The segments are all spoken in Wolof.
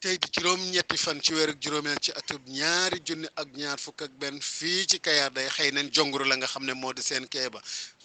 tey di juróom-ñetti fan ci weeru juróomeel ci atub ñaari junni ak ñaar fukk ak benn fii ci Kayar day xëy nañ jonguru la nga xam ne moo di seen keeba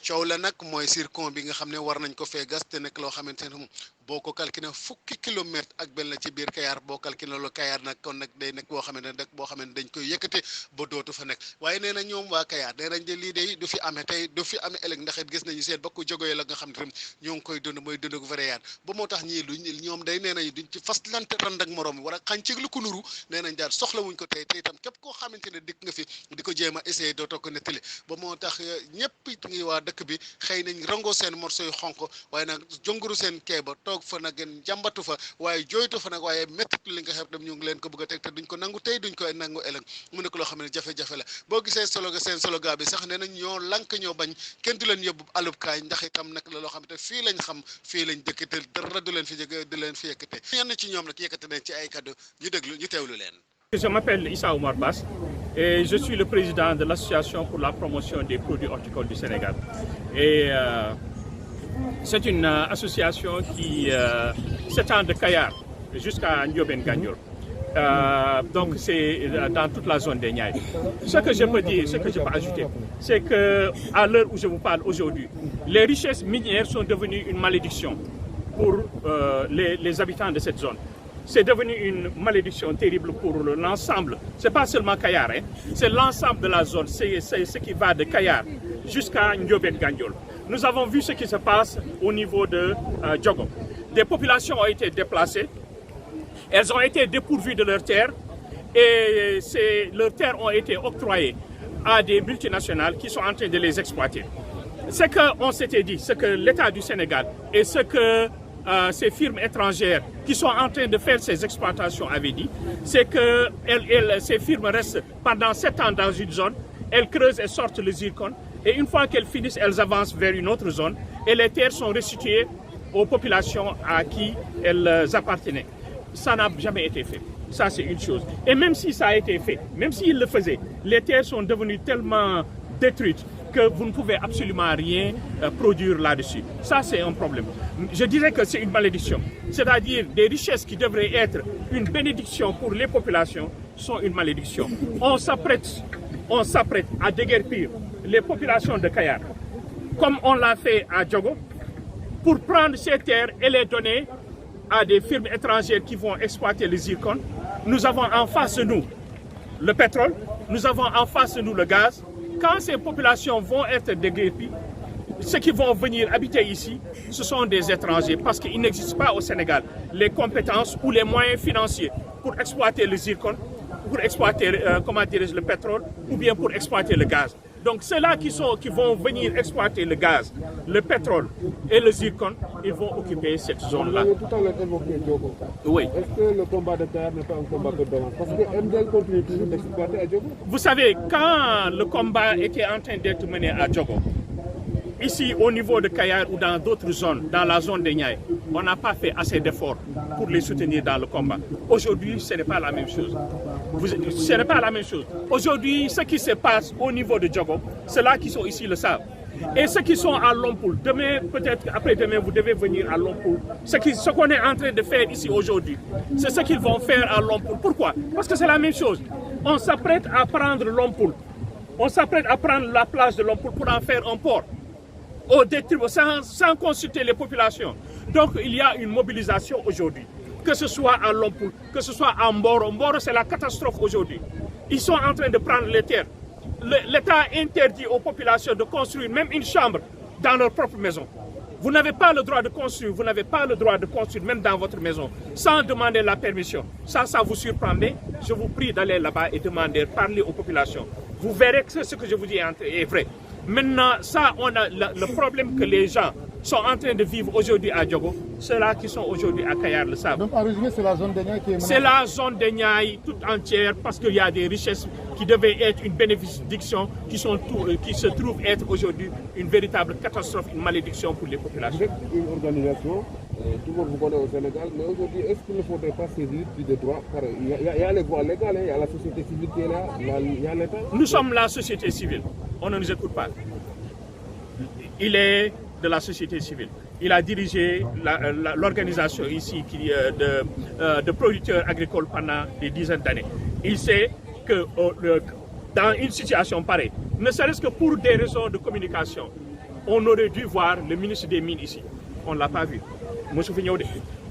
coow la nag mooy zircon bi nga xam ne war nañ ko fee gas te nekk loo xamante ne boo ko calculé fukki kilomètre ak benn la ci biir Kayar boo calculé loolu Kayar nag kon nag day nekk boo xamante ne rek boo xamante ne dañ koy yëkkate ba dootu fa nekk waaye nee na ñoom waa Kayar nee nañ de lii day du fi amee tey du fi amee ëllëg ndax it gis nañu seen bokku jógoyee la nga xam ne ñoo ngi koy dund mooy dund gu variété ba moo tax ñii luñ ñoom day nee nañu duñ ci fas lante rand ak morom wala xànceeg lu ko nuru nee nañ daal soxla wuñ ko tey te itam képp koo xamante ne dikk nga fi di ko jéem a essayé dootoo ko nettali ba moo tax ñëpp it ngi waa dëkk bi xëy nañ rangoo seen morceau yu xonk waaye nag jonguru seen kee ba toog fa nag jàmbatu fa waaye jooytu fa nag waaye méttitu li nga xam ne ñu ngi leen ko bëgg a teg te duñ ko nangu tey duñ ko nangu ëllëg mu nekk loo xam ne jafe-jafe la boo gisee seen slogan bi sax nee nañ ñoo lank ñoo bañ kenn du leen yóbbu alub kaay ndax itam nag la loo xam ne fii lañ xam fii lañ dëkk te dara du leen fi jóge du leen fi yëkkate ñenn ci ñoom nag yëkkate nañ ci ay kaddu ñu déglu ñu teewlu leen. Je m'appelle Issa Oumar Bass et je suis le président de l'association pour la promotion des produits horticoles du Sénégal. Et c'est une association qui s'étend de Kayar jusqu'à Ndiobène Gandiol. Donc c'est dans toute la zone des Niayes. Ce que je peux dire, ce que je peux ajouter, c'est qu'à l'heure où je vous parle aujourd'hui, les richesses minières sont devenues une malédiction pour les habitants de cette zone. C'est devenu une malédiction terrible pour l'ensemble. Ce n'est pas seulement Kayar, hein, c'est l'ensemble de la zone. C'est ce qui va de Kayar jusqu'à Ndiobène Gandiol. Nous avons vu ce qui se passe au niveau de Diogo. Des populations ont été déplacées. Elles ont été dépourvues de leurs terres et leurs terres ont été octroyées à des multinationales qui sont en train de les exploiter. Ce qu'on s'était dit, ce que l'État du Sénégal et ce que ces firmes étrangères qui sont en train de faire ces exploitations avaient dit, c'est que ces firmes restent pendant 7 ans dans une zone, elles creusent et sortent le zircon, et une fois qu'elles finissent, elles avancent vers une autre zone, et les terres sont restituées aux populations à qui elles appartenaient. Ça n'a jamais été fait. Ça, c'est une chose. Et même si ça a été fait, même s'ils le faisaient, les terres sont devenues tellement détruites que vous ne pouvez absolument rien produire là-dessus. Ça, c'est un problème. Je dirais que c'est une malédiction. C'est-à-dire des richesses qui devraient être une bénédiction pour les populations sont une malédiction. On s'apprête à déguerpir les populations de Kayar, comme on l'a fait à Diogo, pour prendre ces terres et les donner à des firmes étrangères qui vont exploiter le zircon. Nous avons en face de nous le pétrole, nous avons en face de nous le gaz. Quand ces populations vont être déguerpies, ceux qui vont venir habiter ici, ce sont des étrangers parce qu'il n'existe pas au Sénégal les compétences ou les moyens financiers pour exploiter le zircon, pour exploiter le pétrole ou bien pour exploiter le gaz. Donc ceux-là qui vont venir exploiter le gaz, le pétrole et le zircon, ils vont occuper cette zone-là. Tout à l'heure évoqué Diogo. Oui. Est-ce que le combat de Kayar n'est pas un combat de balance? Parce que MDL continue toujours d'exploiter à Diogo. Vous savez, quand le combat était en train d'être mené à Diogo, ici au niveau de Kayar ou dans d'autres zones, dans la zone des Niayes, on n'a pas fait assez d'efforts pour les soutenir dans le combat. Aujourd'hui, ce n'est pas la même chose. Ce n'est pas la même chose. Aujourd'hui, ce qui se passe au niveau de Diogo, ceux-là qui sont ici le savent. Et ceux qui sont à Lompoul, demain, peut-être après-demain, vous devez venir à Lompoul. Ce qu'on est en train de faire ici aujourd'hui, c'est ce qu'ils vont faire à Lompoul. Pourquoi? Parce que c'est la même chose. On s'apprête à prendre Lompoul. On s'apprête à prendre la plage de Lompoul pour en faire un port. Au détriment, sans consulter les populations. Donc il y a une mobilisation aujourd'hui, que ce soit à Lompoul, que ce soit à Mboro. Mboro, c'est la catastrophe aujourd'hui. Ils sont en train de prendre les terres. L'État interdit aux populations de construire même une chambre dans leur propre maison. Vous n'avez pas le droit de construire, vous n'avez pas le droit de construire même dans votre maison, sans demander la permission. Ça vous surprend, mais je vous prie d'aller là-bas et demander, parler aux populations. Vous verrez que ce que je vous dis est vrai. Maintenant, ça, on a le problème que les gens sont en train de vivre aujourd'hui à Diogo, ceux-là qui sont aujourd'hui à Kayar le savent. Donc en résumé, c'est la zone des Niayes qui est menacée. C'est la zone des Niayes toute entière parce qu'il y a des richesses qui devaient être une bénédiction qui se trouvent être aujourd'hui une véritable catastrophe, une malédiction pour les populations. Vous êtes une organisation, tout le monde vous connaît au Sénégal, mais aujourd'hui, est-ce qu'il ne faudrait pas saisir plus de droits? Il y a les voies légales, il y a la société civile qui est là, il y a l'État. Nous sommes la société civile, on ne nous écoute pas. Il est de la société civile. il a dirigé l'organisation ici de producteurs agricoles pendant des dizaines d'années. Il sait que dans une situation pareille, ne serait-ce que pour des raisons de communication, on aurait dû voir le ministre des Mines ici. On ne l'a pas vu.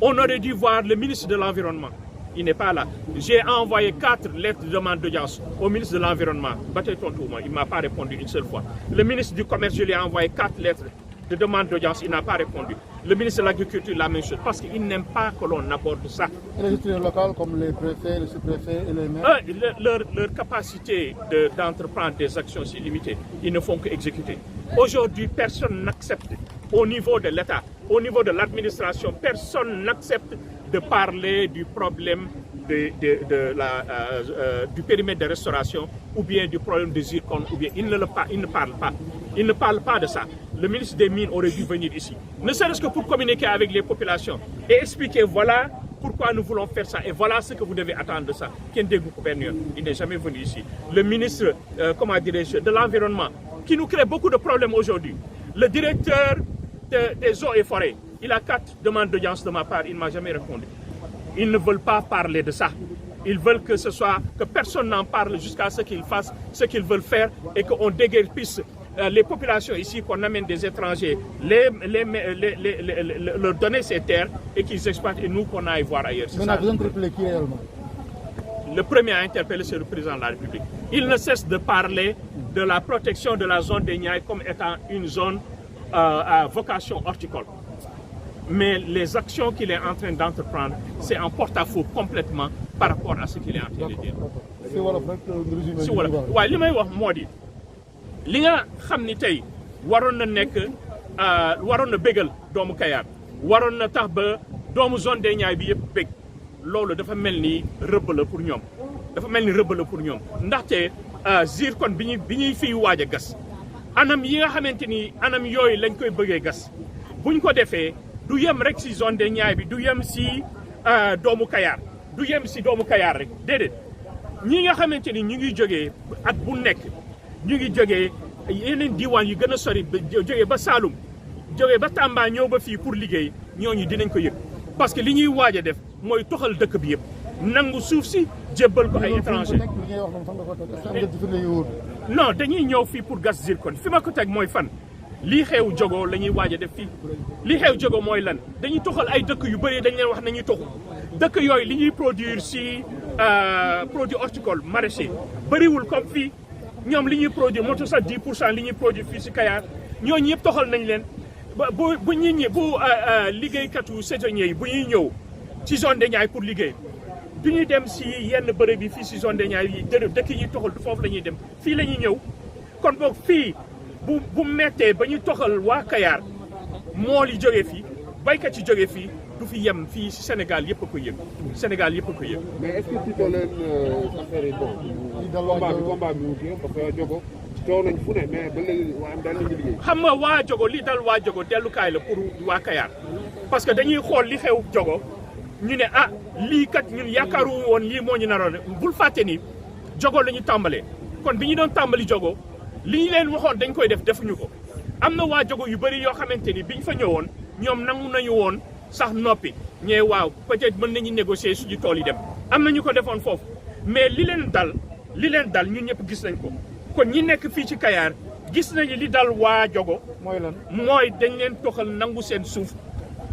On aurait dû voir le ministre de l'Environnement. Il n'est pas là. J'ai envoyé 4 lettres de demande d'audience au ministre de l'Environnement. Il ne m'a pas répondu une seule fois. Le ministre du Commerce, je lui ai envoyé 4 lettres de demande d'audience. Il n'a pas répondu. Le ministre de l'Agriculture, la même chose. Parce qu'il n'aime pas que l'on aborde ça. Et les autorités locales comme les préfets, les sous-préfets et les maires? Leur capacité d'entreprendre des actions si limitées, ils ne font qu'exécuter. Aujourd'hui, personne n'accepte, au niveau de l'État, au niveau de l'administration, personne n'accepte de parler du problème du périmètre de restauration ou bien du problème de zircon, ou bien il ne parle pas. Il ne parle pas de ça. Le ministre des Mines aurait dû venir ici, ne serait-ce que pour communiquer avec les populations et expliquer voilà pourquoi nous voulons faire ça et voilà ce que vous devez attendre de ça. Il n'est jamais venu ici. Le ministre de l'Environnement, qui nous crée beaucoup de problèmes aujourd'hui, le directeur des eaux et forêts, il a 4 demandes d'audience de ma part, il ne m'a jamais répondu. Ils ne veulent pas parler de ça. Ils veulent que personne n'en parle jusqu'à ce qu'ils fassent ce qu'ils veulent faire et qu'on déguerpisse les populations ici, qu'on amène des étrangers, leur donner ces terres et qu'ils exploitent et nous qu'on aille voir ailleurs. Vous avez interpellé qui réellement? Le premier à interpeller, c'est le président de la République. Il ne cesse de parler de la protection de la zone des Niayes comme étant une zone à vocation horticole. Mais les actions qu'il est en train d'entreprendre, c'est en porte-à-faux complètement par rapport à ce qu'il est en train de dire. C'est voilà, résumé. Si voilà waaye li may wax moo di li nga xam ni tey waroon na nekk waroon na bégal doomu Kayar waroon na tax ba doomu zone des Niayes bi yëpp bég loolu dafa mel ni rëbb la pour ñoom. dafa mel ni rëbb la pour ñoom ndaxte zircon bi ñuy fiy waaj a gas anam yi nga xamante ni anam yooyu lañ koy bëggee gas buñ ko defee. du yem rek si zone des Niayes bi du yem si doomu Kayar du yem si doomu Kayar rek déedéet ñi nga xamante ni ñu ngi jógee at bu nekk ñu ngi jógee yeneen diwaan yu gën a sori jógee ba Saloum jógee ba Tamba ñëw ba fii pour liggéey ñooñu dinañ ko yëg parce que li ñuy waaj a def mooy toxal dëkk bi yëpp nangu suuf si jébbal ko ay étranger non dañuy ñëw fii pour gas zircon fi ma ko teg mooy fan lii xew jogo la ñuy waaj a def fii lii xew jogo mooy lan dañuy toxal ay dëkk yu bëri dañ leen wax nañuy toxu dëkk yooyu li ñuy produire si produit horticole maraîcher bëriwul comme fii ñoom li ñuy produire moto sax 10% li ñuy produire fii si Kayar ñooñu yëpp toxal nañ leen bu nit ñi bu liggéeykatu saisonniers yi bu ñuy ñëw ci zone des Niayes pour liggéey du ñuy dem si yenn bërëb yi fii si zone des Niayes yi dëkk yi toxal foofu la ñuy dem fii la ñuy ñëw kon boog fii bu mettee ba ñu toxal waa Kayar mool yi jógee fii baykat yi jógee fii du fi yem fii si Sénégal yëpp a ko yëg Sénégal yëpp a ko yëg. mais est-ce que tiitoo leen affaire yi bon. combat bi mu kii parce que Jogo coow nañ fu ne mais ba léegi waa am daal la ñuy liggéey. xam nga waa Jogo li dal waa Jogo dellukaay la pour waa Kayar parce que dañuy xool li xew Jogo ñu ne lii kat ñun yaakaaru woon lii moo ñu naroon bul fàtte ni Jogo la ñu tàmbalee kon bi ñu doon tàmbali Jogo. li ñu leen waxoon dañ koy def defuñu ko am na waa Jogo yu bëri yoo xamante ni biñ fa ñëwoon ñoom nangu nañu woon sax noppi ñee waaw peut-être mën nañu négocier suñu tool yi dem am na ñu ko defoon foofu mais li leen dal ñun ñëpp gis nañ ko kon ñi nekk fii ci Kayar gis nañu li dal waa Jogo mooy lan mooy dañ leen toxal nangu seen suuf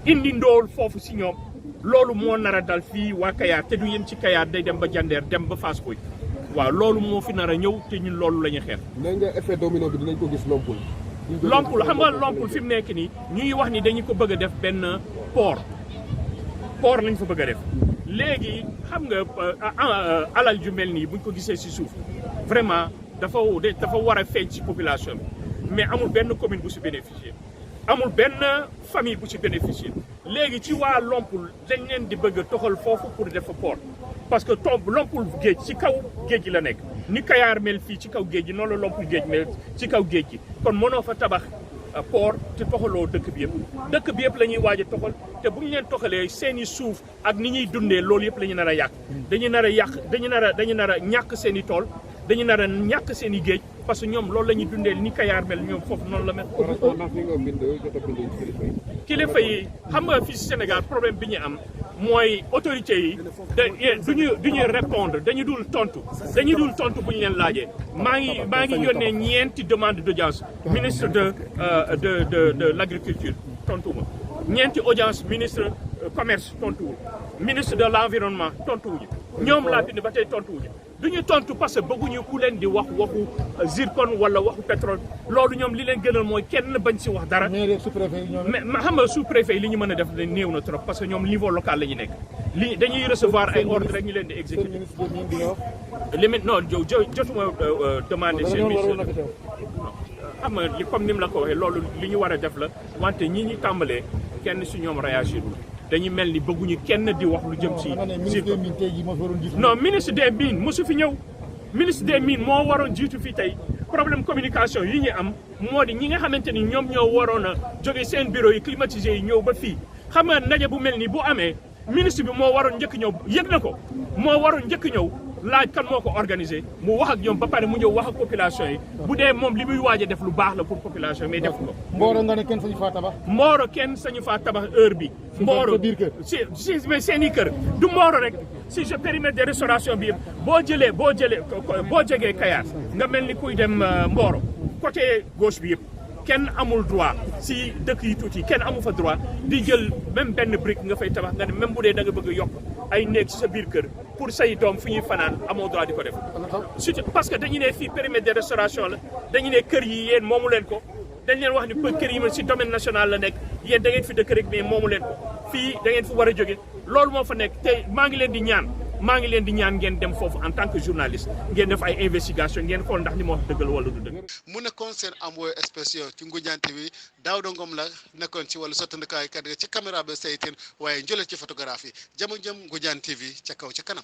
indi ndool foofu si ñoom loolu moo nar a dal fii waa Kayar te du yem ci Kayar day dem ba Jandeer dem ba Fass Boye waaw loolu moo fi nar a ñëw te ñun loolu la ñuy xeex. nee nga effet domino bi dinañ ko gis Lompoul. Lompoul xam nga Lompoul fi mu nekk nii ñu ngi wax ni dañu ko bëgg a def benn port lañ fa bëgg a def léegi xam nga alal ju mel nii buñ ko gisee si suuf vraiment dafa war a feeñ ci population bi mais amul benn commune bu si bénéficier amul benn famille bu ci bénéficier léegi ci waa Lompoul dañ leen di bëgg a toxal foofu pour def fa port. parce que Lompoul géej ci kaw géej gi la nekk ni Kayar mel fii ci kaw géej gi noonu la Lompoul géej mel ci kaw géej gi kon mënoo fa tabax port te toxaloo dëkk bi yëpp la ñuy waaj a toxal te bu ñu leen toxalee seeni suuf ak ni ñuy dundee loolu yëpp la ñu nar a yàq dañu nar a ñàkk seeni tool dañu nar a ñàkk seen i géej parce que ñoom loolu la ñuy dundee ni Kayar mel ñoom foofu noonu la mel. kilifa yi xam nga fii si Sénégal problème bi ñu am mooy autorités yi duñu répondre dañu dul tontu bu ñu leen laajee maa ngi yónnee ñeenti demande d'audience ministre de l'agriculture tontuwuma ñeenti audience ministre commerce tontuwul ministre de l'environnement tontuwuñu ñoom laa bind ba tey tontuwuñu duñu tontu parce que bëgguñu ku leen di wax waxu zircon wala waxu pétrole loolu ñoom li leen gënal mooy kenn bañ si wax dara. mais xam nga sous-préfet yi li ñu mën a def néew na trop parce que ñoom niveau local la ñu nekk dañuy recevoir ay ordre rek ñu leen di exécuter. non jotuma demandé seen ministre xam nga comme ni mu la ko waxee loolu li ñu war a def la wante ñi ñu tàmbalee kenn si ñoom réagir dañu mel ni bëgguñu kenn di wax lu jëm si non ministre des mines mosu fi ñëw ministre des mines moo waroon jiitu fi tey problème communication yi ñu am moo di ñi nga xamante ni ñoom ñoo waroon a jóge seen bureau yi climatisé yi ñëw ba fii xam nga ndaje bu mel ni bu amee ministre bi moo waroon njëkk ñëw yëg na ko moo waroon njëkk ñëw laaj kan moo ko organisé mu wax ak ñoom ba pare mu ñëw wax ak population yi bu dee moom li muy waaj a def lu baax la pour population yi mais def ko. Mboro nga ne kenn sañu faa tabax. Mboro kenn sañu faa tabax heure bi. Mboro si mais seen i kër du Mboro rek si je périmètre de restauration bi yëpp boo jegee Kayar nga mel ni kuy dem Mboro côté gauche bi yëpp. kenn amul droit si dëkk yi tuuti kenn amu fa droit di jël même benn brique nga fay tabax nga ne même bu dee da nga bëgg a yokk ay néeg si sa biir kër pour say doom fu ñuy fanaan amoo droit di ko def. surtout parce que dañu ne fii périmètre de restauration la dañu ne kër yi yéen moomu leen ko dañ leen wax ni kër yi si domaine national la nekk yéen da ngeen fi dëkk rek mais moomu leen ko fii da ngeen fi war a jóge loolu moo fa nekk te maa ngi leen di ñaan ngeen dem foofu en tant que journaliste ngeen def ay investigation ngeen xool ndax li ma wax dëgg la wala du dëgg. mu nekkoon seen envoyé spécial ci Ngoundiane TV Daouda Ngom la nekkoon ci wàllu sottandikaay kat ci caméra ba saytin waaye njële ci photographie jëm Ngoundiane TV ca kaw ca kanam.